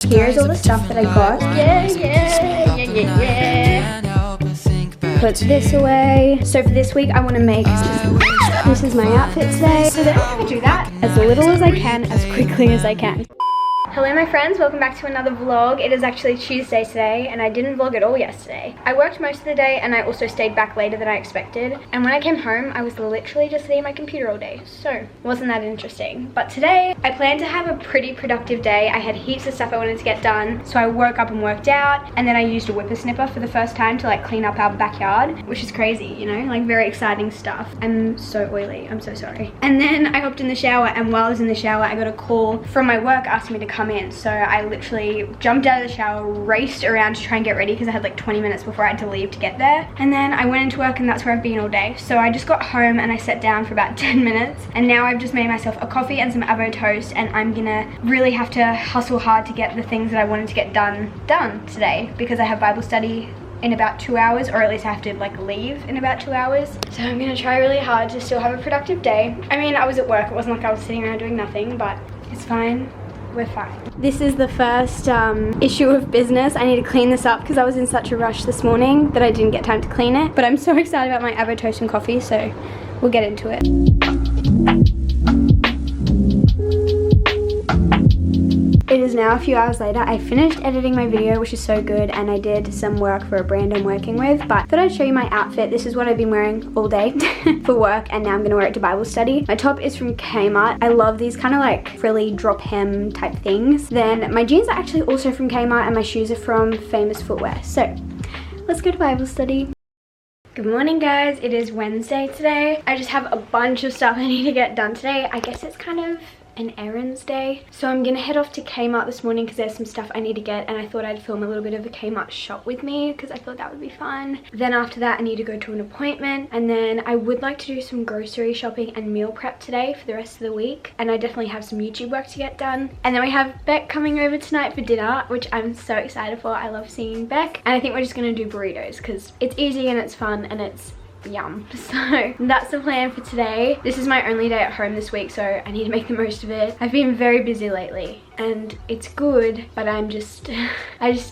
Here's all the stuff that I got. Yeah. Put this away. So for this week I want to make, this is my outfit today. So then I'm going to do that as little as I can, as quickly as I can. Hello my friends, welcome back to another vlog. It is actually Tuesday today and I didn't vlog at all yesterday. I worked most of the day and I also stayed back later than I expected. And when I came home, I was literally just sitting at my computer all day. So, wasn't that interesting. But today, I planned to have a pretty productive day. I had heaps of stuff I wanted to get done. So I woke up and worked out and then I used a whippersnipper for the first time to like clean up our backyard, which is crazy, you know, like very exciting stuff. I'm so oily, I'm so sorry. And then I hopped in the shower and while I was in the shower, I got a call from my work asking me to come in. So I literally jumped out of the shower, raced around to try and get ready because I had like 20 minutes before I had to leave to get there. And then I went into work and that's where I've been all day. So I just got home and I sat down for about 10 minutes and now I've just made myself a coffee and some avocado toast and I'm gonna really have to hustle hard to get the things that I wanted to get done today because I have Bible study in about 2 hours, or at least I have to like leave in about 2 hours. So I'm gonna try really hard to still have a productive day. I mean, I was at work, it wasn't like I was sitting around doing nothing, but it's fine. We're fine. This is the first issue of business. I need to clean this up because I was in such a rush this morning that I didn't get time to clean it. But I'm so excited about my avocado toast and coffee, so we'll get into it. It is now a few hours later. I finished editing my video, which is so good, and I did some work for a brand I'm working with, but I thought I'd show you my outfit. This is what I've been wearing all day for work, and now I'm gonna wear it to Bible study. My top is from Kmart. I love these kind of like frilly drop hem type things. Then my jeans are actually also from Kmart, and my shoes are from Famous Footwear. So let's go to Bible study. Good morning guys, it is Wednesday today. I just have a bunch of stuff I need to get done today. I guess it's kind of an errands day. So I'm gonna head off to Kmart this morning because there's some stuff I need to get and I thought I'd film a little bit of a Kmart shop with me because I thought that would be fun. Then after that I need to go to an appointment and then I would like to do some grocery shopping and meal prep today for the rest of the week, and I definitely have some YouTube work to get done. And then we have Beck coming over tonight for dinner, which I'm so excited for. I love seeing Beck, and I think we're just gonna do burritos because it's easy and it's fun and it's yum. So that's the plan for today. This is my only day at home this week, so I need to make the most of it. I've been very busy lately and it's good, but I just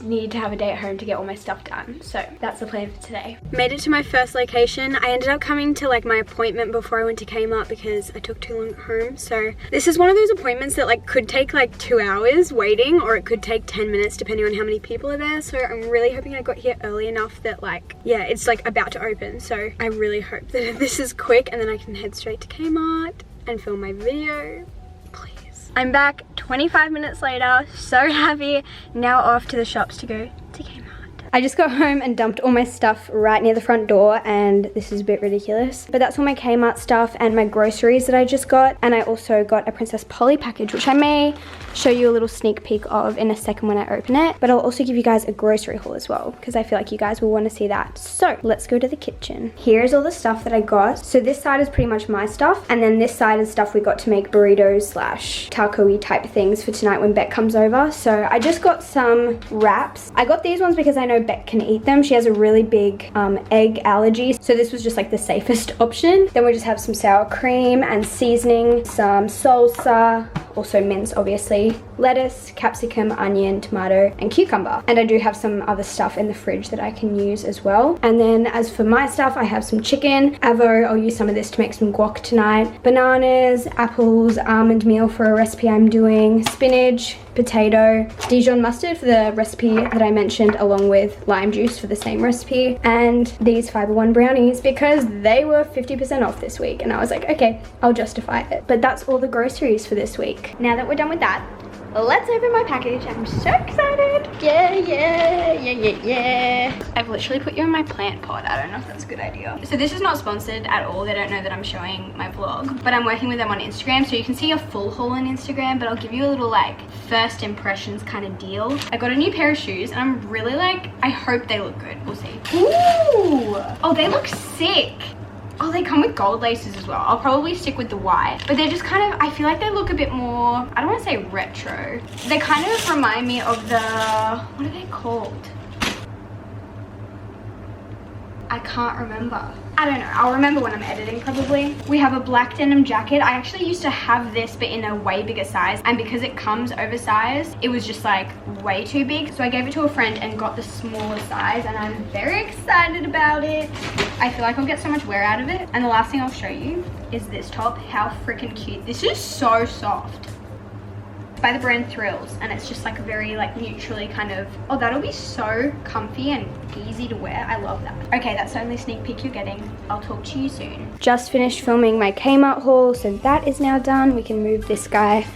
need to have a day at home to get all my stuff done. So that's the plan for today. Made it to my first location. I ended up coming to like my appointment before I went to Kmart because I took too long at home. So this is one of those appointments that like could take like 2 hours waiting, or it could take 10 minutes depending on how many people are there. So I'm really hoping I got here early enough that like, yeah, it's like about to open. So I really hope that this is quick and then I can head straight to Kmart and film my video. Please. I'm back 25 minutes later, so happy. Now off to the shops to go to Kmart. I just got home and dumped all my stuff right near the front door, and this is a bit ridiculous, but that's all my Kmart stuff and my groceries that I just got. And I also got a Princess Polly package, which I may show you a little sneak peek of in a second when I open it, but I'll also give you guys a grocery haul as well because I feel like you guys will want to see that. So let's go to the kitchen. Here's all the stuff that I got. So this side is pretty much my stuff, and then this side is stuff we got to make burritos slash taco-y type things for tonight when Beck comes over. So I just got some wraps. I got these ones because I know Beck can eat them. She has a really big egg allergy, so this was just like the safest option. Then we just have some sour cream and seasoning, some salsa, also mince obviously, lettuce, capsicum, onion, tomato, and cucumber. And I do have some other stuff in the fridge that I can use as well. And then as for my stuff, I have some chicken, avo, I'll use some of this to make some guac tonight, bananas, apples, almond meal for a recipe I'm doing, spinach, potato, Dijon mustard for the recipe that I mentioned, along with lime juice for the same recipe, and these Fiber One brownies because they were 50% off this week, and I was like, okay, I'll justify it. But that's all the groceries for this week. Now that we're done with that, let's open my package. I'm so excited. Yeah. I've literally put you in my plant pot. I don't know if that's a good idea. So this is not sponsored at all. They don't know that I'm showing my vlog, but I'm working with them on Instagram, so you can see a full haul on Instagram, but I'll give you a little like first impressions kind of deal. I got a new pair of shoes and I'm really like, I hope they look good. We'll see. Ooh, oh, they look sick. Oh, they come with gold laces as well. I'll probably stick with the white, but they're just kind of, I feel like they look a bit more, I don't want to say retro. They kind of remind me of the, what are they called? I can't remember. I don't know, I'll remember when I'm editing probably. We have a black denim jacket. I actually used to have this but in a way bigger size, and because it comes oversized, it was just like way too big. So I gave it to a friend and got the smaller size, and I'm very excited about it. I feel like I'll get so much wear out of it. And the last thing I'll show you is this top. How freaking cute. This is so soft. By the brand Thrills, and it's just like a very like neutrally kind of, oh, that'll be so comfy and easy to wear. I love that. Okay, that's the only sneak peek you're getting. I'll talk to you soon. Just finished filming my Kmart haul, so that is now done. We can move this guy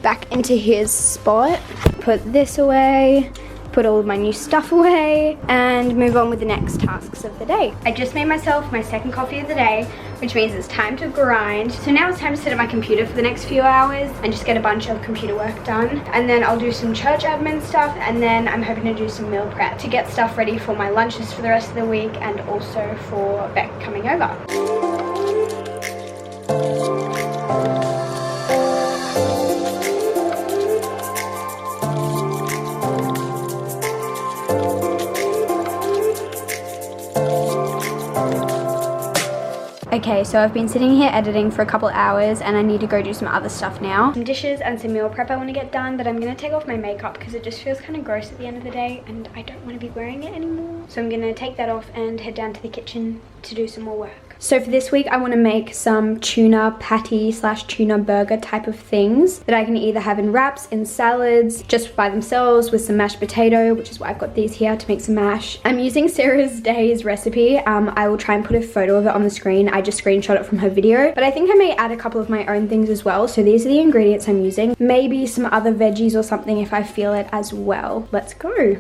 back into his spot, put this away, put all of my new stuff away, and move on with the next tasks of the day. I just made myself my second coffee of the day, which means it's time to grind. So now it's time to sit at my computer for the next few hours and just get a bunch of computer work done. And then I'll do some church admin stuff, and then I'm hoping to do some meal prep to get stuff ready for my lunches for the rest of the week, and also for Beck coming over. Okay, so I've been sitting here editing for a couple hours, and I need to go do some other stuff now. Some dishes and some meal prep I want to get done, but I'm going to take off my makeup because it just feels kind of gross at the end of the day, and I don't want to be wearing it anymore. So I'm going to take that off and head down to the kitchen to do some more work. So for this week, I want to make some tuna patty slash tuna burger type of things that I can either have in wraps, in salads, just by themselves with some mashed potato, which is why I've got these here to make some mash. I'm using Sarah's Day's recipe. I will try and put a photo of it on the screen. I just screenshot it from her video, but I think I may add a couple of my own things as well. So these are the ingredients I'm using. Maybe some other veggies or something if I feel it as well. Let's go.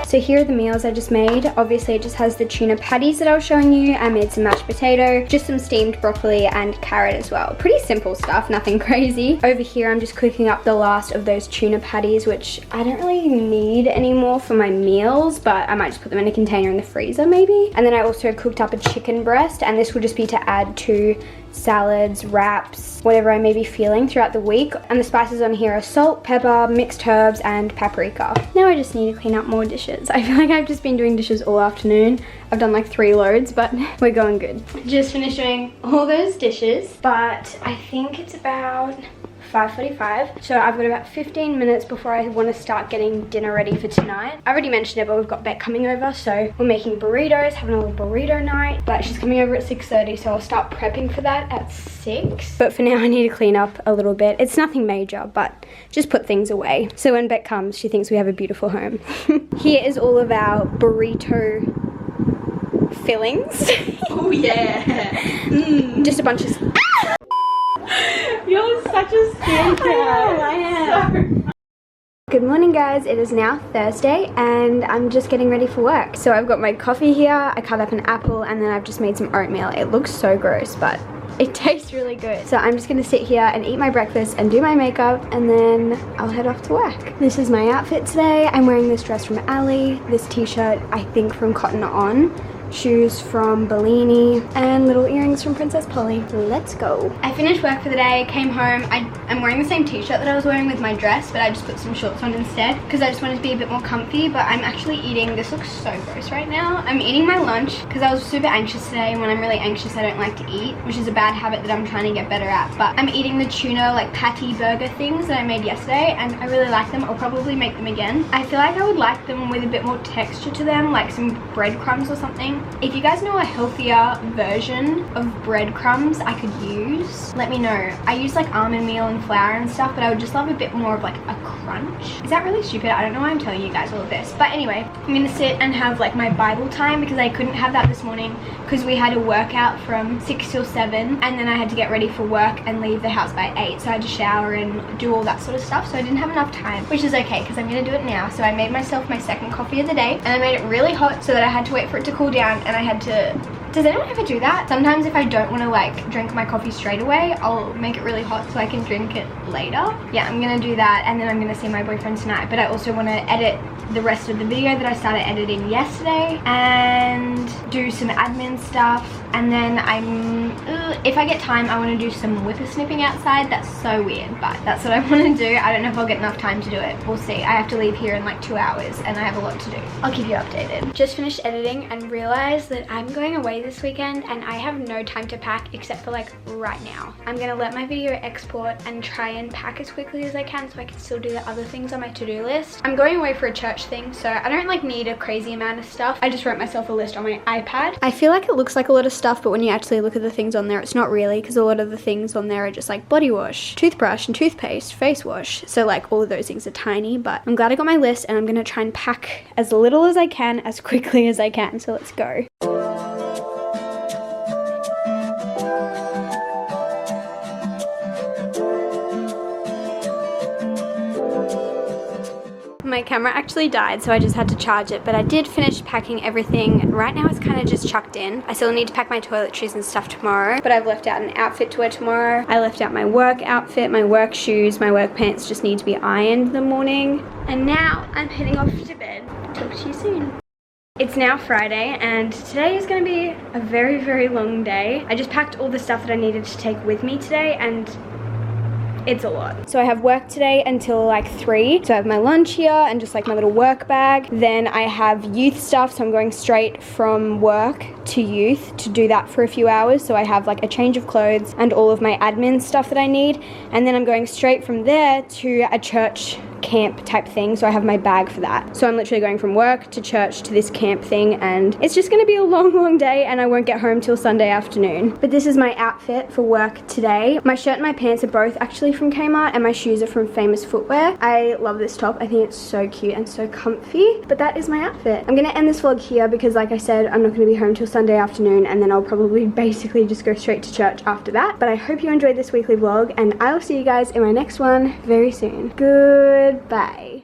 So here are the meals I just made. Obviously it just has the tuna patties that I was showing you. I made some mashed potato, just some steamed broccoli and carrot as well. Pretty simple stuff, nothing crazy. Over here I'm just cooking up the last of those tuna patties, which I don't really need anymore for my meals, but I might just put them in a container in the freezer maybe. And then I also cooked up a chicken breast, and this will just be to add to salads, wraps, whatever I may be feeling throughout the week. And the spices on here are salt, pepper, mixed herbs, and paprika. Now I just need to clean up more dishes. I feel like I've just been doing dishes all afternoon. I've done like 3 loads, but we're going good. Just finished doing all those dishes, but I think it's about 5:45, so I've got about 15 minutes before I want to start getting dinner ready for tonight. I already mentioned it, but we've got Beck coming over, so we're making burritos, having a little burrito night, but she's coming over at 6:30, so I'll start prepping for that at 6. But for now I need to clean up a little bit. It's nothing major, but just put things away, so when Beck comes she thinks we have a beautiful home. Here is all of our burrito fillings. Oh yeah. Just a bunch of You're such a scared cat. I am. Good morning guys, it is now Thursday and I'm just getting ready for work. So I've got my coffee here, I cut up an apple, and then I've just made some oatmeal. It looks so gross, but it tastes really good. So I'm just gonna sit here and eat my breakfast and do my makeup, and then I'll head off to work. This is my outfit today. I'm wearing this dress from Ali, this t-shirt I think from Cotton On, shoes from Bellini, and little earrings from Princess Polly. Let's go. I finished work for the day, came home. I'm wearing the same t-shirt that I was wearing with my dress, but I just put some shorts on instead because I just wanted to be a bit more comfy. But I'm actually eating, this looks so gross right now. I'm eating my lunch because I was super anxious today, and when I'm really anxious I don't like to eat, which is a bad habit that I'm trying to get better at. But I'm eating the tuna like patty burger things that I made yesterday, and I really like them. I'll probably make them again. I feel like I would like them with a bit more texture to them, like some breadcrumbs or something. If you guys know a healthier version of breadcrumbs I could use, let me know. I use like almond meal and flour and stuff, but I would just love a bit more of like a crunch. Is that really stupid? I don't know why I'm telling you guys all of this. But anyway, I'm gonna sit and have like my Bible time because I couldn't have that this morning because we had a workout from 6 till 7 and then I had to get ready for work and leave the house by 8. So I had to shower and do all that sort of stuff. So I didn't have enough time, which is okay because I'm gonna do it now. So I made myself my second coffee of the day and I made it really hot so that I had to wait for it to cool down, and I had to... Does anyone ever do that? Sometimes if I don't want to like drink my coffee straight away, I'll make it really hot so I can drink it later. Yeah, I'm gonna do that, and then I'm gonna see my boyfriend tonight. But I also want to edit the rest of the video that I started editing yesterday and do some admin stuff. And then if I get time, I want to do some whippersnipping outside. That's so weird, but that's what I want to do. I don't know if I'll get enough time to do it. We'll see. I have to leave here in like 2 hours and I have a lot to do. I'll keep you updated. Just finished editing and realized that I'm going away this weekend and I have no time to pack except for like right now. I'm gonna let my video export and try and pack as quickly as I can so I can still do the other things on my to-do list. I'm going away for a church thing, so I don't like need a crazy amount of stuff. I just wrote myself a list on my iPad. I feel like it looks like a lot of stuff, but when you actually look at the things on there, it's not really, because a lot of the things on there are just like body wash, toothbrush and toothpaste, face wash. So like all of those things are tiny, but I'm glad I got my list and I'm gonna try and pack as little as I can, as quickly as I can. So let's go. My camera actually died, so I just had to charge it, but I did finish packing everything. Right now it's kind of just chucked in. I still need to pack my toiletries and stuff tomorrow, but I've left out an outfit to wear tomorrow. I left out my work outfit, my work shoes, my work pants just need to be ironed in the morning. And now I'm heading off to bed. Talk to you soon. It's now Friday and today is going to be a very, very long day. I just packed all the stuff that I needed to take with me today and it's a lot. So I have work today until like 3. So I have my lunch here and just like my little work bag. Then I have youth stuff, so I'm going straight from work to youth to do that for a few hours. So I have like a change of clothes and all of my admin stuff that I need. And then I'm going straight from there to a church camp type thing, so I have my bag for that. So I'm literally going from work to church to this camp thing, and it's just gonna be a long day and I won't get home till Sunday afternoon. But this is my outfit for work today. My shirt and my pants are both actually from Kmart and my shoes are from Famous Footwear. I love this top. I think it's so cute and so comfy, but that is my outfit. I'm gonna end this vlog here because like I said, I'm not gonna be home till Sunday afternoon, and then I'll probably basically just go straight to church after that. But I hope you enjoyed this weekly vlog and I'll see you guys in my next one very soon. Goodbye.